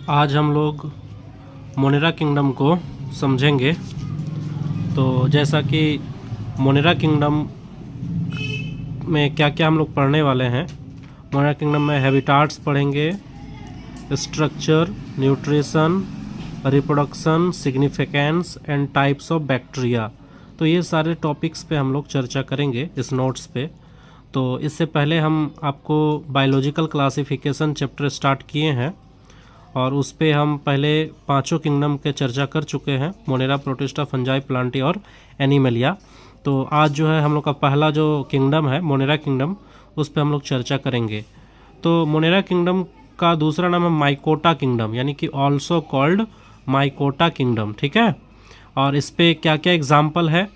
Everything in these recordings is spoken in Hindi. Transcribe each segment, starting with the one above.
आज हम लोग मोनेरा किंगडम को समझेंगे। तो जैसा कि मोनेरा किंगडम में क्या क्या हम लोग पढ़ने वाले हैं, मोनेरा किंगडम में हैबिटाट्स पढ़ेंगे, structure, nutrition, reproduction, significance and types of bacteria. तो ये सारे टॉपिक्स पे हम लोग चर्चा करेंगे इस नोट्स पे। तो इससे पहले हम आपको बायोलॉजिकल क्लासिफिकेशन चैप्टर स्टार्ट किए हैं और उस पे हम पहले पांचों किंगडम के चर्चा कर चुके हैं, मोनेरा, प्रोटिस्टा, फंजाई, प्लांटी और एनिमलिया। तो आज जो है हम लोग का पहला जो किंगडम है मोनेरा किंगडम, उस पे हम लोग चर्चा करेंगे। तो मोनेरा किंगडम का दूसरा नाम है माइकोटा किंगडम, यानी कि ऑल्सो कॉल्ड माइकोटा किंगडम, ठीक है। और इस पे क्या क्या एग्जाम्पल है,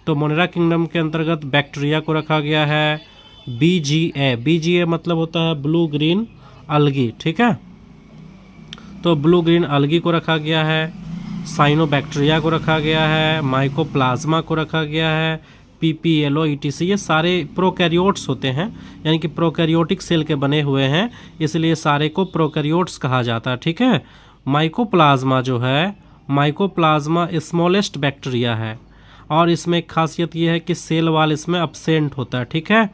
तो मोनेरा किंगडम के अंतर्गत बैक्टीरिया को रखा गया है BGA मतलब होता है ब्लू ग्रीन अलगी, ठीक है। तो ब्लू ग्रीन अलगी को रखा गया है, साइनोबैक्टीरिया को रखा गया है, माइकोप्लाज्मा को रखा गया है, PPLO ETC, ये सारे प्रोकैरियोट्स होते हैं, यानी कि प्रोकैरियोटिक सेल के बने हुए हैं, इसलिए सारे को प्रोकैरियोट्स कहा जाता है, ठीक है। माइकोप्लाज्मा जो है, माइकोप्लाज्मा स्मॉलेस्ट बैक्टीरिया है और इसमें एक खासियत ये है कि सेल वाल इसमें अब्सेंट होता है, ठीक है।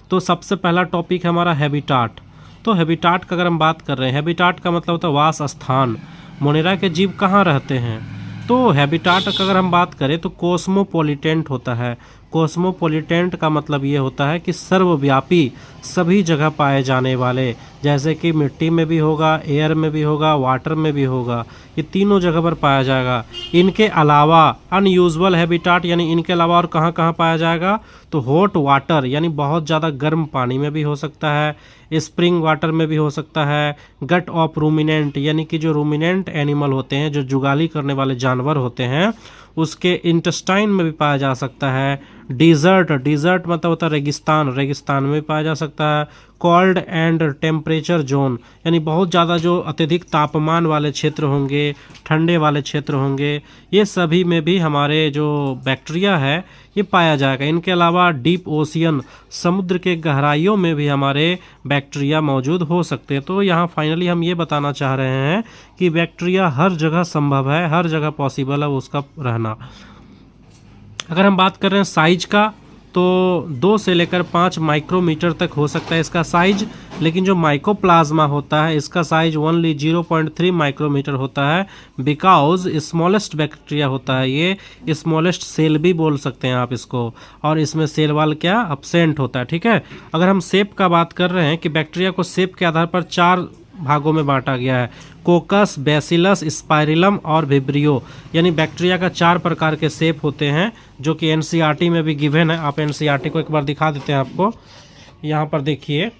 तो सबसे पहला टॉपिक है हमारा हैबिटाट। तो हैबिटाट का अगर हम बात कर रहे हैं, हैबिटाट का मतलब होता है वास स्थान। मोनेरा के जीव कहाँ रहते हैं, तो हैबिटाट का अगर हम बात करें तो कोस्मोपोलिटेंट होता है। कोस्मोपोलिटेंट का मतलब ये होता है कि सर्वव्यापी, सभी जगह पाए जाने वाले, जैसे कि मिट्टी में भी होगा, एयर में भी होगा, वाटर में भी होगा, ये तीनों जगह पर पाया जाएगा। इनके अलावा अनयूजुअल हैबिटाट, यानी इनके अलावा और कहाँ कहाँ पाया जाएगा, तो हॉट वाटर यानी बहुत ज़्यादा गर्म पानी में भी हो सकता है, स्प्रिंग वाटर में भी हो सकता है, गट ऑफ रूमिनेंट यानी कि जो रूमिनेंट एनिमल होते हैं, जो जुगाली करने वाले जानवर होते हैं, उसके इंटेस्टाइन में भी पाया जा सकता है। डिज़र्ट मतलब होता है रेगिस्तान, रेगिस्तान में भी पाया जा सकता है। कोल्ड एंड टेम्परेचर जोन यानी बहुत ज़्यादा जो अत्यधिक तापमान वाले क्षेत्र होंगे, ठंडे वाले क्षेत्र होंगे, ये सभी में भी हमारे जो बैक्टीरिया है ये पाया जाएगा। इनके अलावा डीप ओशियन, समुद्र के गहराइयों में भी हमारे बैक्टीरिया मौजूद हो सकते हैं। तो यहाँ फाइनली हम ये बताना चाह रहे हैं कि बैक्टीरिया हर जगह संभव है, हर जगह पॉसिबल है उसका रहना। अगर हम बात कर रहे हैं साइज का, तो 2 से लेकर 5 माइक्रोमीटर तक हो सकता है इसका साइज, लेकिन जो माइकोप्लाज्मा होता है इसका साइज ओनली 0.3 माइक्रोमीटर होता है, बिकॉज स्मॉलेस्ट बैक्टीरिया होता है ये, स्मॉलेस्ट सेल भी बोल सकते हैं आप इसको, और इसमें सेल वाल क्या अब्सेंट होता है, ठीक है। अगर हम शेप का बात कर रहे हैं कि बैक्टीरिया को शेप के आधार पर 4 भागों में बांटा गया है, कोकस, बैसिलस, स्पाइरिलम और विब्रियो, यानी बैक्टीरिया का 4 प्रकार के शेप होते हैं, जो कि NCERT में भी गिवन है। आप NCERT को एक बार दिखा देते हैं आपको, यहाँ पर देखिए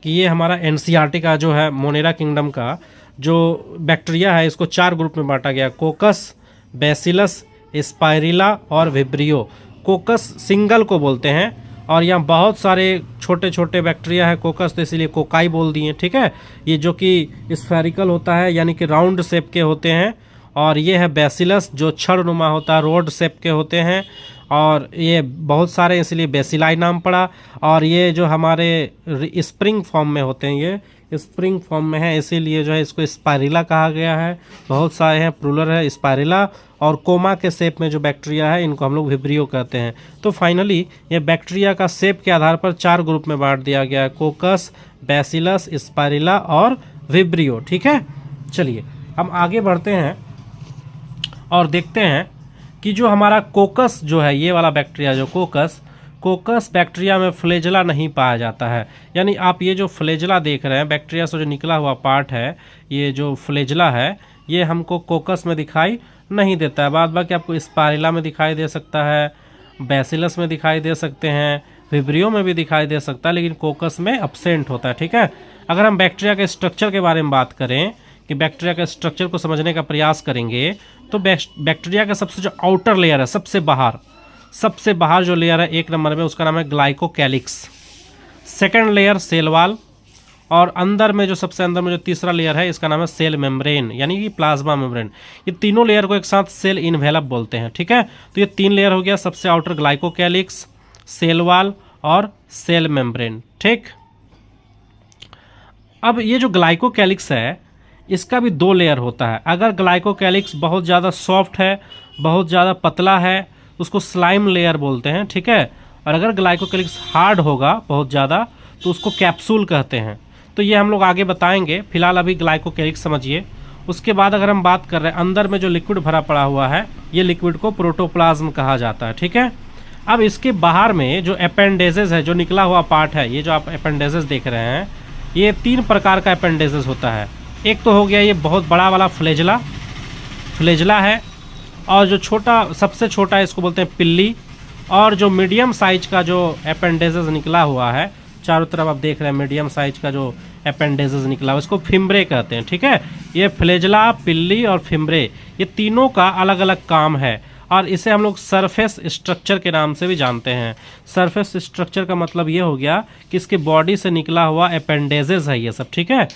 कि ये हमारा NCERT का जो है मोनेरा किंगडम का जो बैक्टीरिया है, इसको 4 ग्रुप में बांटा गया, कोकस, बैसिलस, स्पाइरिला और विब्रियो। कोकस सिंगल को बोलते हैं और यहाँ बहुत सारे छोटे छोटे बैक्टीरिया है कोकस, तो इसीलिए कोकाई बोल दिए, ठीक है। ये जो कि स्फेरिकल होता है यानी कि राउंड शेप के होते हैं, और ये है बैसिलस जो छड़नुमा होता है, रोड शेप के होते हैं, और ये बहुत सारे इसलिए बैसिलाई नाम पड़ा। और ये जो हमारे स्प्रिंग फॉर्म में होते हैं, ये स्प्रिंग फॉर्म में है, इसीलिए जो है इसको स्पाइरिला कहा गया है। बहुत सारे हैं, प्लूरल है स्पाइरिला, और कोमा के शेप में जो बैक्टीरिया है इनको हम लोग विब्रियो कहते हैं। तो फाइनली ये बैक्टीरिया का शेप के आधार पर 4 ग्रुप में बांट दिया गया है, कोकस, बैसिलस, स्पाइरिला और विब्रियो, ठीक है। चलिए हम आगे बढ़ते हैं और देखते हैं कि जो हमारा कोकस जो है, ये वाला बैक्टीरिया जो कोकस बैक्टीरिया में फ्लेजला नहीं पाया जाता है। यानी आप ये जो फ्लेजला देख रहे हैं, बैक्टीरिया से जो निकला हुआ पार्ट है, ये जो फ्लेजला है, ये हमको कोकस में दिखाई नहीं देता है। बाद बाकी आपको स्पाइरिला में दिखाई दे सकता है, बैसिलस में दिखाई दे सकते हैं, विब्रियो में भी दिखाई दे सकता है, लेकिन कोकस में अब्सेंट होता है, ठीक है। अगर हम बैक्टीरिया के स्ट्रक्चर के बारे में बात करें कि बैक्टीरिया के स्ट्रक्चर को समझने का प्रयास करेंगे, तो बैक्टीरिया का सबसे जो आउटर लेयर है, सबसे बाहर जो लेयर है 1 नंबर में, उसका नाम है glycocalyx. Second layer cell wall, और अंदर में जो सबसे अंदर में जो तीसरा लेयर है इसका नाम है सेल मेम्ब्रेन, यानी कि प्लाज्मा मेम्ब्रेन। ये तीनों लेयर को एक साथ सेल इन्वेलप बोलते हैं, ठीक है। तो ये 3 लेयर हो गया, सबसे आउटर ग्लाइकोकैलिक्स, सेल वाल और सेल मेम्ब्रेन, ठीक। अब ये जो ग्लाइकोकैलिक्स है इसका भी 2 लेयर होता है। अगर ग्लाइकोकैलिक्स बहुत ज़्यादा सॉफ्ट है, बहुत ज़्यादा पतला है, उसको स्लाइम लेयर बोलते हैं, ठीक है। और अगर ग्लाइकोकैलिक्स हार्ड होगा बहुत ज़्यादा तो उसको कैप्सूल कहते हैं। तो ये हम लोग आगे बताएंगे, फिलहाल अभी ग्लाइकोकैलिक्स समझिए। उसके बाद अगर हम बात कर रहे हैं अंदर में जो लिक्विड भरा पड़ा हुआ है, ये लिक्विड को प्रोटोप्लाज्म कहा जाता है, ठीक है। अब इसके बाहर में जो अपेंडेजेस है, जो निकला हुआ पार्ट है, ये जो आप अपेंडेजेस देख रहे हैं, ये 3 प्रकार का अपेंडेजेस होता है। एक तो हो गया ये बहुत बड़ा वाला फ्लेजला है, और जो छोटा, सबसे छोटा है इसको बोलते हैं पिल्ली, और जो मीडियम साइज का जो अपेंडेजेस निकला हुआ है, चारों तरफ आप देख रहे हैं मीडियम साइज का जो अपेंडेजेस निकला हुआ, इसको फिम्ब्रे कहते हैं, ठीक है। ये फ्लेजला, पिल्ली और फिम्ब्रे, ये तीनों का अलग अलग काम है, और इसे हम लोग सरफेस स्ट्रक्चर के नाम से भी जानते हैं। सरफेस स्ट्रक्चर का मतलब ये हो गया कि इसके बॉडी से निकला हुआ अपेंडेजेस है ये सब, ठीक है।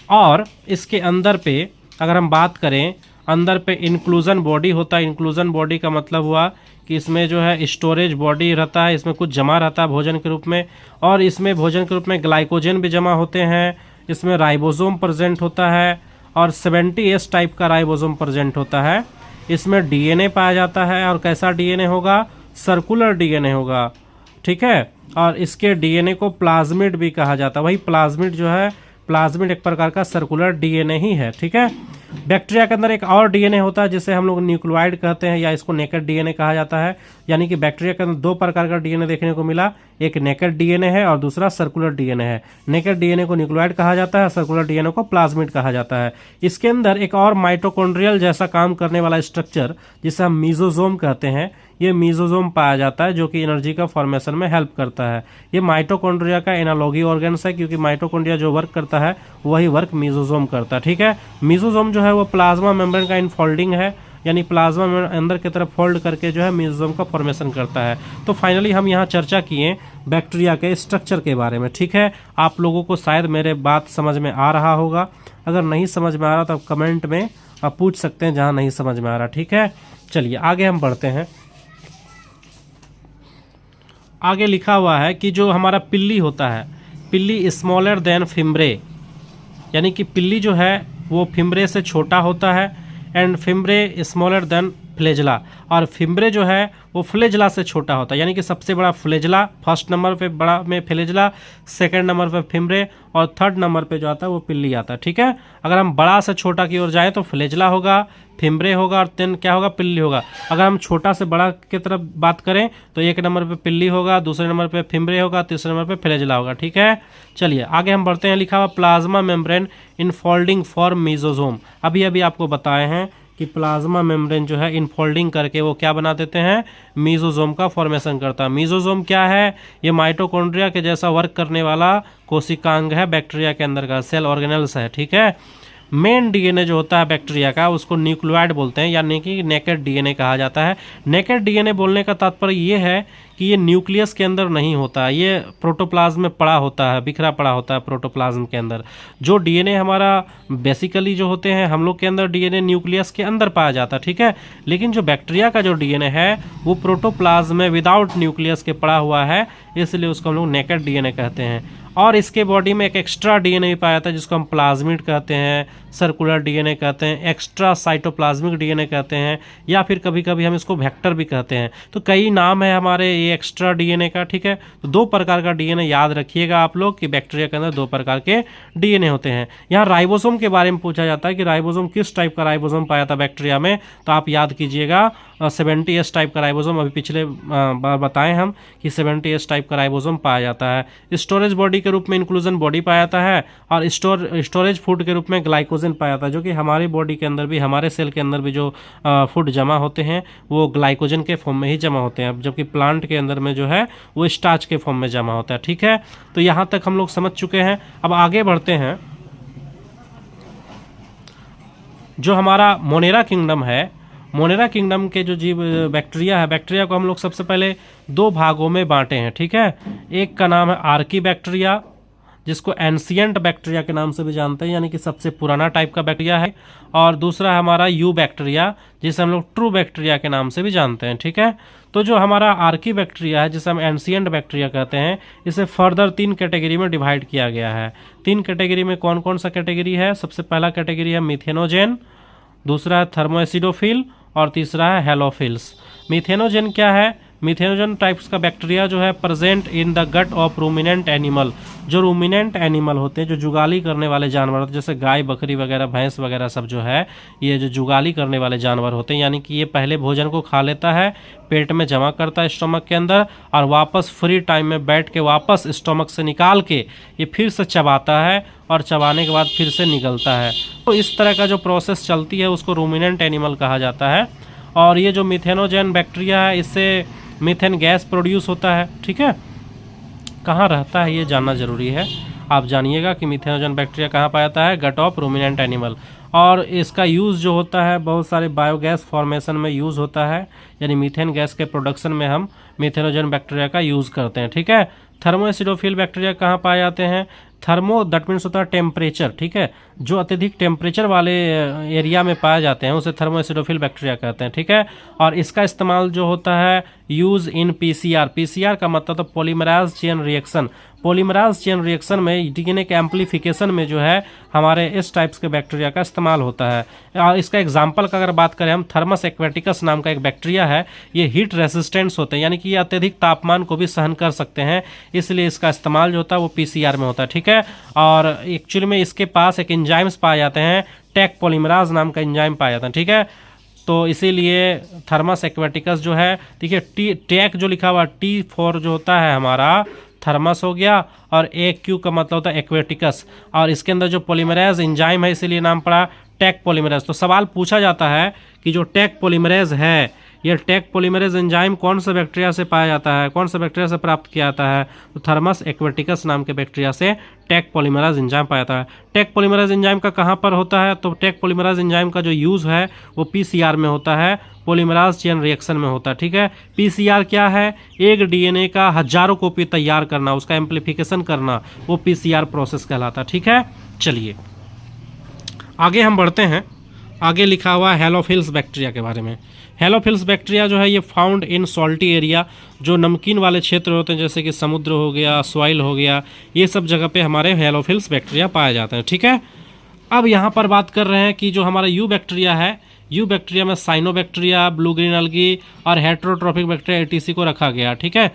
और इसके अंदर पे अगर हम बात करें, अंदर पे इंक्लूजन बॉडी होता है। इंक्लूजन बॉडी का मतलब हुआ कि इसमें जो है स्टोरेज बॉडी रहता है, इसमें कुछ जमा रहता है भोजन के रूप में, और इसमें भोजन के रूप में ग्लाइकोजन भी जमा होते हैं। इसमें राइबोसोम प्रेजेंट होता है, और 70S टाइप का राइबोसोम प्रेजेंट होता है। इसमें डीएनए पाया जाता है, और कैसा डीएनए होगा? सर्कुलर डीएनए होगा, ठीक है। और इसके डीएनए को प्लाज्मिड भी कहा जाता है। वही प्लाज्मिड जो है, प्लाज्मिड एक प्रकार का सर्कुलर डीएनए ही है, ठीक है। बैक्टीरिया के अंदर एक और डीएनए होता है जिसे हम लोग न्यूक्लियोइड कहते हैं, या इसको नेकेड डीएनए कहा जाता है। यानी कि बैक्टीरिया के अंदर 2 प्रकार का डीएनए देखने को मिला, एक नेकेड डीएनए है और दूसरा सर्कुलर डीएनए है। नेकेड डीएनए को न्यूक्लियोइड कहा जाता है, सर्कुलर डीएनए को प्लाज्मिड कहा जाता है। इसके अंदर एक और माइटोकॉन्ड्रियल जैसा काम करने वाला स्ट्रक्चर जिसे हम मीजोजोम कहते हैं, ये मीजोजोम पाया जाता है, जो कि एनर्जी का फॉर्मेशन में हेल्प करता है। ये माइटोकॉन्ड्रिया का एनालॉगी ऑर्गन्स है, क्योंकि माइटोकॉन्ड्रिया जो वर्क करता है वही वर्क मीजोजोम करता है, ठीक है। मीजोजोम जो है वो प्लाज्मा मेम्ब्रेन का इनफोल्डिंग है, यानी प्लाज्मा में अंदर की तरफ फोल्ड करके जो है मीजोजोम का फॉर्मेशन करता है। तो फाइनली हम यहाँ चर्चा किए बैक्टीरिया के स्ट्रक्चर के बारे में, ठीक है। आप लोगों को शायद मेरे बात समझ में आ रहा होगा। अगर नहीं समझ में आ रहा तो आप कमेंट में आप पूछ सकते हैं जहाँ नहीं समझ में आ रहा, ठीक है। चलिए आगे हम बढ़ते हैं। आगे लिखा हुआ है कि जो हमारा पिल्ली होता है, पिल्ली स्मॉलर देन फिम्ब्रे, यानी कि पिल्ली जो है वो फिम्ब्रे से छोटा होता है, and fimbriae smaller than flagella, और फिम्ब्रे जो है वो फ्लेजला से छोटा होता है। यानी कि सबसे बड़ा फ्लेजला, फर्स्ट नंबर पे बड़ा में फ्लेजला, सेकंड नंबर पे फिम्ब्रे, और थर्ड नंबर पे जो आता है वो पिल्ली आता है, ठीक है। अगर हम बड़ा से छोटा की ओर जाए तो फ्लेजला होगा, फिम्ब्रे होगा, और देन क्या होगा? पिल्ली होगा। अगर हम छोटा से बड़ा की तरफ बात करें तो 1 नंबर पे पिल्ली होगा, दूसरे नंबर पे फिम्ब्रे होगा, तीसरे नंबर पे फ्लेजला होगा, ठीक है। चलिए आगे हम बढ़ते हैं। लिखा हुआ plasma membrane infolding for mesosome. अभी अभी आपको बताए हैं कि प्लाज्मा मेम्ब्रेन जो है इनफोल्डिंग करके वो क्या बना देते हैं? मीजोजोम का फॉर्मेशन करता है। मीजोजोम क्या है? ये माइटोकॉन्ड्रिया के जैसा वर्क करने वाला कोशिकांग है, बैक्टीरिया के अंदर का सेल ऑर्गेनेल्स है, ठीक है। मेन डीएनए जो होता है बैक्टीरिया का उसको न्यूक्लियोइड बोलते हैं, यानी कि नेकेड डीएनए कहा जाता है। नेकेड डीएनए बोलने का तात्पर्य ये है कि ये न्यूक्लियस के अंदर नहीं होता, ये प्रोटोप्लाज्म में पड़ा होता है, बिखरा पड़ा होता है प्रोटोप्लाज्म के अंदर। जो डीएनए हमारा बेसिकली जो होते हैं हम लोग के अंदर डीएनए न्यूक्लियस के अंदर पाया जाता है, ठीक है। लेकिन जो बैक्टीरिया का जो डीएनए है वो प्रोटोप्लाज्म में विदाउट न्यूक्लियस के पड़ा हुआ है, इसलिए उसको हम लोग नेकेड डीएनए कहते हैं। और इसके बॉडी में एक एक्स्ट्रा डीएनए भी पाया जाता है जिसको हम प्लाज्मिड कहते हैं, सर्कुलर डीएनए कहते हैं, एक्स्ट्रा साइटोप्लाज्मिक डीएनए कहते हैं, या फिर कभी कभी हम इसको वेक्टर भी कहते हैं। तो कई नाम है हमारे ये एक्स्ट्रा डीएनए का, ठीक है। तो 2 प्रकार का डीएनए याद रखिएगा आप लोग कि बैक्टीरिया के अंदर 2 प्रकार के डीएनए होते हैं। यहाँ राइबोसोम के बारे में पूछा जाता है कि राइबोसोम किस टाइप का राइबोसोम पाया था बैक्टीरिया में, तो आप याद कीजिएगा 70S टाइप का राइबोसोम। अभी पिछले बार बताएं हम कि 70S टाइप का राइबोसोम पाया जाता है। स्टोरेज बॉडी के रूप में इंक्लूजन बॉडी पाया जाता है, और स्टोरेज फूड के रूप में ग्लाइकोजन पाया जाता है, जो कि हमारी बॉडी के अंदर भी, हमारे सेल के अंदर भी जो फूड जमा होते हैं वो ग्लाइकोजन के फॉर्म में ही जमा होते हैं, जबकि प्लांट के अंदर में जो है वो स्टार्च के फॉर्म में जमा होता है, ठीक है। तो यहाँ तक हम लोग समझ चुके हैं। अब आगे बढ़ते हैं। जो हमारा मोनेरा किंगडम है, मोनेरा किंगडम के जो जीव बैक्टीरिया है, बैक्टीरिया को हम लोग सबसे पहले 2 भागों में बांटे हैं, ठीक है। एक का नाम है आर्की बैक्टीरिया, जिसको एंशियंट बैक्टीरिया के नाम से भी जानते हैं, यानी कि सबसे पुराना टाइप का बैक्टीरिया है। और दूसरा है हमारा यू बैक्टीरिया, जिसे हम लोग ट्रू बैक्टीरिया के नाम से भी जानते हैं, ठीक है। तो जो हमारा आर्की बैक्टीरिया है, जिसे हम एंशियंट बैक्टीरिया कहते हैं, इसे फर्दर 3 कैटेगरी में डिवाइड किया गया है। 3 कैटेगरी में कौन कौन सा कैटेगरी है? सबसे पहला कैटेगरी है मिथेनोजेन, दूसरा है थर्मोएसिडोफिल और तीसरा है हेलोफिल्स। मिथेनोजेन क्या है? मिथेनोजेन टाइप्स का बैक्टीरिया जो है present in the gut of ruminant animal. जो रूमिनेंट एनिमल होते हैं, जो जुगाली करने वाले जानवर होते हैं, जैसे गाय, बकरी वगैरह, भैंस वगैरह सब जो है, ये जो जुगाली करने वाले जानवर होते हैं, यानी कि ये पहले भोजन को खा लेता है, पेट में जमा करता है स्टोमक के अंदर, और वापस फ्री टाइम में बैठ के वापस स्टोमक से निकाल के ये फिर से चबाता है और चबाने के बाद फिर से निकलता है। तो इस तरह का जो प्रोसेस चलती है उसको रूमिनेंट एनिमल कहा जाता है। और ये जो मिथेनोजेन बैक्टीरिया है, इससे मीथेन गैस प्रोड्यूस होता है, ठीक है। कहाँ रहता है ये जानना जरूरी है। आप जानिएगा कि मिथेनोजेन बैक्टीरिया कहाँ पाया जाता है? Gut of ruminant animal. और इसका यूज़ जो होता है बहुत सारे बायोगैस फॉर्मेशन में यूज़ होता है, यानी मीथेन गैस के प्रोडक्शन में हम मिथेनोजेन बैक्टीरिया का यूज़ करते हैं, ठीक है। थर्मोएसिडोफिल बैक्टीरिया कहाँ पाए जाते हैं? थर्मो दैट मीन्स होता है टेम्परेचर, ठीक है। जो अत्यधिक टेम्परेचर वाले एरिया में पाए जाते हैं उसे थर्मोएसिडोफिल बैक्टीरिया कहते हैं, ठीक है। और इसका इस्तेमाल जो होता है यूज़ इन पीसीआर। पीसीआर का मतलब तो polymerise chain reaction. Polymerise chain reaction में डीएनए के एम्प्लीफिकेशन में जो है हमारे इस टाइप्स के बैक्टीरिया का इस्तेमाल होता है। और इसका एग्जाम्पल का अगर बात करें हम, थर्मस एक्वेटिकस नाम का एक बैक्टीरिया है। ये हीट रेसिस्टेंस होते हैं, यानी कि ये अत्यधिक तापमान को भी सहन कर सकते हैं, इसलिए इसका इस्तेमाल जो होता है वो पीसीआर में होता है, ठीक है। और एक्चुअली में इसके पास एक एंजाइम्स पाए जाते हैं, टैक पॉलीमराज नाम का एंजाइम पाया जाता है, ठीक है। तो इसीलिए थर्मस एक्वेटिकस जो है, ठीक है, टैक जो लिखा हुआ टी फॉर जो होता है हमारा थर्मस हो गया, और एक क्यू का मतलब होता है एक्वेटिकस, और इसके अंदर जो पॉलीमरेज एंजाइम है इसीलिए नाम पड़ा टैक पॉलीमरेज। तो सवाल पूछा जाता है कि जो टैक पॉलीमरेज है, ये टैक पॉलीमरेज एंजाइम कौन से बैक्टीरिया से पाया जाता है, कौन से बैक्टीरिया से प्राप्त किया जाता है? तो थर्मस एक्वेटिकस नाम के बैक्टीरिया से टैक पॉलीमरेज एंजाइम पाया जाता है। टैक पॉलीमरेज एंजाइम का कहाँ पर होता है? तो टैक पॉलीमरेज एंजाइम का जो यूज़ है वो पीसीआर में होता है, पॉलीमराइज चेन रिएक्शन में होता है, ठीक है। पीसीआर क्या है? एक डीएनए का हजारों कॉपी तैयार करना, उसका एम्प्लीफिकेशन करना, वो पीसीआर प्रोसेस कहलाता है, ठीक है। चलिए आगे हम बढ़ते हैं। आगे लिखा हुआ है हेलोफिल्स बैक्टीरिया के बारे में। हेलोफिल्स बैक्टीरिया जो है ये फाउंड इन सॉल्टी एरिया, जो नमकीन वाले क्षेत्र होते हैं जैसे कि समुद्र हो गया, सॉइल हो गया, ये सब जगह पे हमारे हेलोफिल्स बैक्टीरिया पाए जाते हैं, ठीक है। अब यहाँ पर बात कर रहे हैं कि जो हमारा यू बैक्टीरिया है, यू बैक्टीरिया में साइनोबैक्टीरिया, ब्लू ग्रीन अलगी और हेट्रोट्रोफिक बैक्टीरिया एटीसी को रखा गया, ठीक है।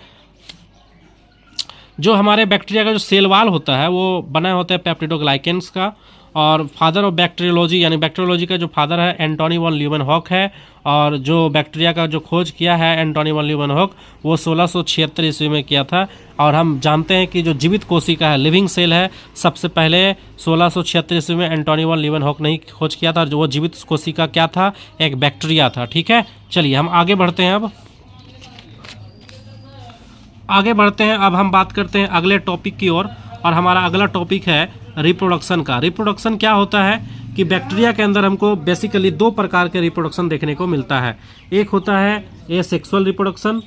जो हमारे बैक्टीरिया का जो सेल वाल होता है वो बना होता है पेप्टिडोग्लाइकेंस का, और फादर ऑफ बैक्टीरियोलॉजी यानी बैक्टीरियोलॉजी का जो फादर है एंटोनी वॉन ल्यूवेनहॉक है, और जो बैक्टीरिया का जो खोज किया है एंटोनी वॉन ल्यूवेनहॉक वो 1676 ईस्वी में किया था। और हम जानते हैं कि जो जीवित कोशिका है, लिविंग सेल है, सबसे पहले 1676 ईस्वी में एंटोनी वॉन ल्यूवेनहॉक ने खोज किया था, और जो वो जीवित कोशिका क्या था? एक बैक्टीरिया था, ठीक है। चलिए हम आगे बढ़ते हैं। अब हम बात करते हैं अगले टॉपिक की ओर, और हमारा अगला टॉपिक है रिप्रोडक्शन का। रिप्रोडक्शन क्या होता है कि बैक्टीरिया के अंदर हमको बेसिकली 2 प्रकार के रिप्रोडक्शन देखने को मिलता है। एक होता है एसेक्सुअल रिप्रोडक्शन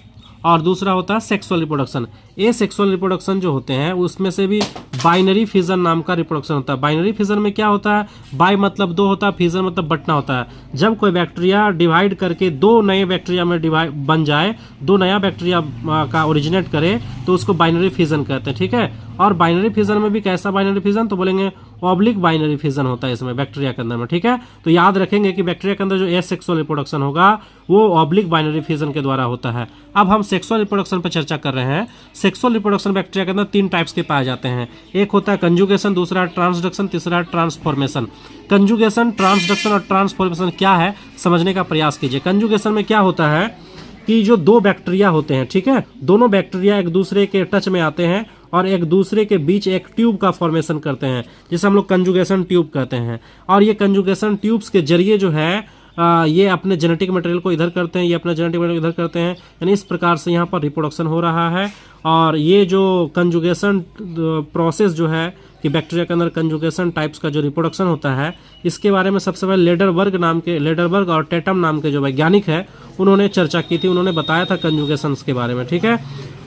और दूसरा होता है सेक्सुअल रिप्रोडक्शन। एसेक्सुअल रिप्रोडक्शन जो होते हैं उसमें से भी बाइनरी फिजन नाम का रिप्रोडक्शन होता है। बाइनरी फिजन में क्या होता है? बाई मतलब 2 होता है, फिजन मतलब बंटना होता है। जब कोई बैक्टीरिया डिवाइड करके 2 नए बैक्टीरिया में बन जाए, 2 नया बैक्टीरिया का ओरिजिनेट करे, तो उसको बाइनरी फिजन कहते हैं, ठीक है। और बाइनरी फिजन में भी कैसा बाइनरी फिजन? तो बोलेंगे ऑब्लिक बाइनरी फिजन होता है इसमें बैक्टीरिया के अंदर में, ठीक है। तो याद रखेंगे कि बैक्टीरिया के अंदर जो एसेक्सुअल रिप्रोडक्शन होगा वो ऑब्लिक बाइनरी फिजन के द्वारा होता है। अब हम सेक्सुअल रिप्रोडक्शन पर चर्चा कर रहे हैं। सेक्सुअल रिप्रोडक्शन बैक्टीरिया के अंदर 3 टाइप्स के पाए जाते हैं। एक होता है कंजुगेशन, दूसरा ट्रांसडक्शन, तीसरा ट्रांसफॉर्मेशन। कंजुगेशन, ट्रांसडक्शन और ट्रांसफॉर्मेशन क्या है समझने का प्रयास कीजिए। कंजुगेशन में क्या होता है कि जो 2 बैक्टीरिया होते हैं, ठीक है, दोनों बैक्टीरिया एक दूसरे के टच में आते हैं और एक दूसरे के बीच एक ट्यूब का फॉर्मेशन करते हैं, जिसे हम लोग कंजुगेशन ट्यूब कहते हैं। और ये कंजुगेशन ट्यूब्स के जरिए जो है ये अपने जेनेटिक मटेरियल को इधर करते हैं, ये अपना जेनेटिक मटेरियल इधर करते हैं, यानी इस प्रकार से यहाँ पर रिप्रोडक्शन हो रहा है। और ये जो कंजुगेशन प्रोसेस जो है कि बैक्टीरिया के अंदर कंजुगेशन टाइप्स का जो रिप्रोडक्शन होता है, इसके बारे में सबसे पहले लेडरबर्ग और टेटम नाम के जो वैज्ञानिक है उन्होंने चर्चा की थी, उन्होंने बताया था कंजुगेशंस के बारे में, ठीक है।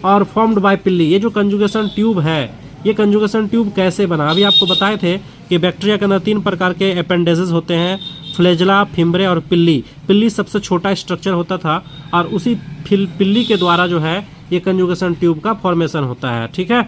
और फॉर्म्ड बाय पिल्ली, ये जो कंजुगेशन ट्यूब है ये कंजुगेशन ट्यूब कैसे बना, अभी आपको बताए थे कि बैक्टीरिया के अंदर 3 प्रकार के अपेंडेजेस होते हैं, फ्लैजेला, फिम्ब्रे और पिल्ली। पिल्ली सबसे छोटा स्ट्रक्चर होता था और उसी पिल्ली के द्वारा जो है ये कंजुगेशन ट्यूब का फॉर्मेशन होता है। ठीक है,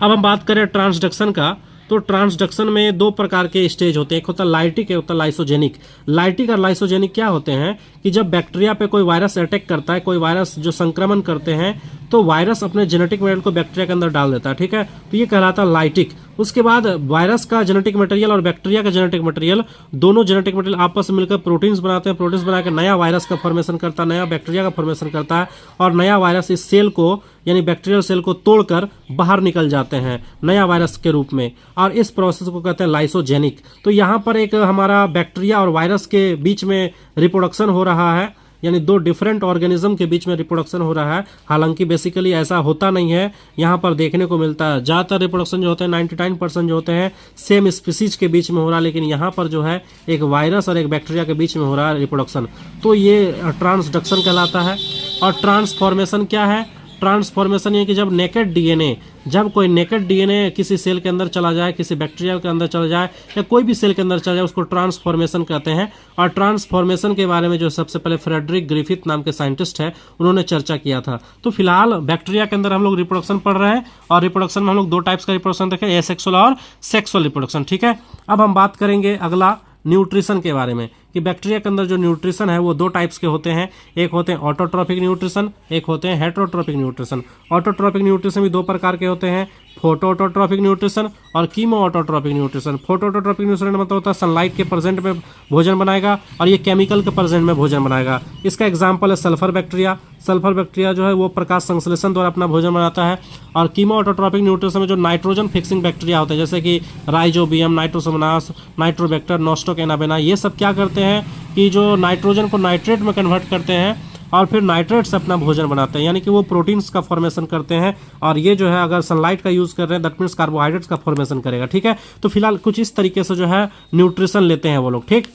अब हम बात करें ट्रांसडक्शन का, तो ट्रांसडक्शन में 2 प्रकार के स्टेज होते हैं, एक होता है लाइटिक, एक होता है लाइसोजेनिक। लाइटिक और लाइसोजेनिक क्या होते हैं कि जब बैक्टीरिया पे कोई वायरस अटैक करता है, कोई वायरस जो संक्रमण करते हैं, तो वायरस अपने जेनेटिक मटेरियल को बैक्टीरिया के अंदर डाल देता है। ठीक है, तो ये कहलाता है लाइटिक। उसके बाद वायरस का जेनेटिक मटेरियल और बैक्टीरिया का जेनेटिक मटेरियल, दोनों जेनेटिक मटेरियल आपस में मिलकर प्रोटीन्स बनाते हैं। प्रोटीन्स बनाकर नया वायरस का फॉर्मेशन करता है, नया बैक्टीरिया का फॉर्मेशन करता है और नया वायरस इस सेल को यानी बैक्टीरियल सेल को तोड़कर बाहर निकल जाते हैं नया वायरस के रूप में, और इस प्रोसेस को कहते हैं लाइसोजेनिक। तो यहाँ पर एक हमारा बैक्टीरिया और वायरस के बीच में रिप्रोडक्शन हो रहा है, यानी 2 डिफरेंट ऑर्गेनिज्म के बीच में रिप्रोडक्शन हो रहा है। हालांकि बेसिकली ऐसा होता नहीं है, यहाँ पर देखने को मिलता है ज़्यादातर रिप्रोडक्शन जो होते हैं 99% जो होते हैं सेम स्पीसीज के बीच में हो रहा है, लेकिन यहाँ पर जो है एक वायरस और एक बैक्टीरिया के बीच में हो रहा है रिप्रोडक्शन, तो ये ट्रांसडक्शन कहलाता है। और ट्रांसफॉर्मेशन क्या है, ट्रांसफॉर्मेशन ये कि जब नेकेड डीएनए, जब कोई नेकेड डीएनए किसी सेल के अंदर चला जाए, किसी बैक्टीरिया के अंदर चला जाए या कोई भी सेल के अंदर चला जाए, उसको ट्रांसफॉर्मेशन कहते हैं। और ट्रांसफॉर्मेशन के बारे में जो सबसे पहले फ्रेडरिक ग्रिफिथ नाम के साइंटिस्ट है, उन्होंने चर्चा किया था। तो फिलहाल बैक्टीरिया के अंदर हम लोग रिप्रोडक्शन पढ़ रहे हैं, और रिप्रोडक्शन में हम लोग 2 टाइप्स का रिप्रोडक्शन देखें, एसेक्सुअल और सेक्सुअल रिप्रोडक्शन। ठीक है, अब हम बात करेंगे अगला न्यूट्रिशन के बारे में, कि बैक्टीरिया के अंदर जो न्यूट्रिशन है वो 2 टाइप्स के होते हैं, एक होते हैं ऑटोट्रॉपिक न्यूट्रिशन, एक होते हैं हेटरोट्रॉपिक न्यूट्रिशन। ऑटोट्रॉपिक न्यूट्रिशन भी 2 प्रकार के होते हैं, फोटोऑटोट्रॉपिक न्यूट्रिशन और कीमोऑटोट्रॉपिक न्यूट्रिशन। फोटोऑटोट्रॉपिक न्यूट्रिशन मतलब होता है सनलाइट के प्रेजेंट में भोजन बनाएगा, और ये केमिकल के प्रेजेंट में भोजन बनाएगा। इसका एग्जाम्पल है सल्फर बैक्टीरिया। सल्फर बैक्टीरिया जो है वो प्रकाश संश्लेषण द्वारा अपना भोजन बनाता है। और कीमोऑटोट्रॉपिक न्यूट्रिशन में जो नाइट्रोजन फिक्सिंग बैक्टीरिया होते हैं, जैसे कि राइजोबियम, नाइट्रोसोमोनास, नाइट्रोबैक्टर, नोस्टोकेनाबेना, ये सब क्या करते हैं कि जो नाइट्रोजन को नाइट्रेट में कन्वर्ट करते हैं और फिर नाइट्रेट से अपना भोजन बनाते हैं, यानी कि वो प्रोटीन्स का फॉर्मेशन करते हैं। और ये जो है अगर सनलाइट का यूज़ कर रहे हैं दैट मीन्स कार्बोहाइड्रेट्स का फॉर्मेशन करेगा। ठीक है, तो फिलहाल कुछ इस तरीके से जो है न्यूट्रिशन लेते हैं वो लोग। ठीक,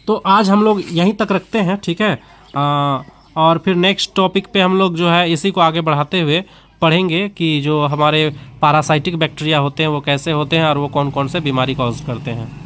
तो आज हम लोग यहीं तक रखते हैं। ठीक है, और फिर नेक्स्ट टॉपिक पे हम लोग जो है इसी को आगे बढ़ाते हुए पढ़ेंगे कि जो हमारे पैरासाइटिक बैक्टीरिया होते हैं वो कैसे होते हैं और वो कौन कौन से बीमारी कॉज करते हैं।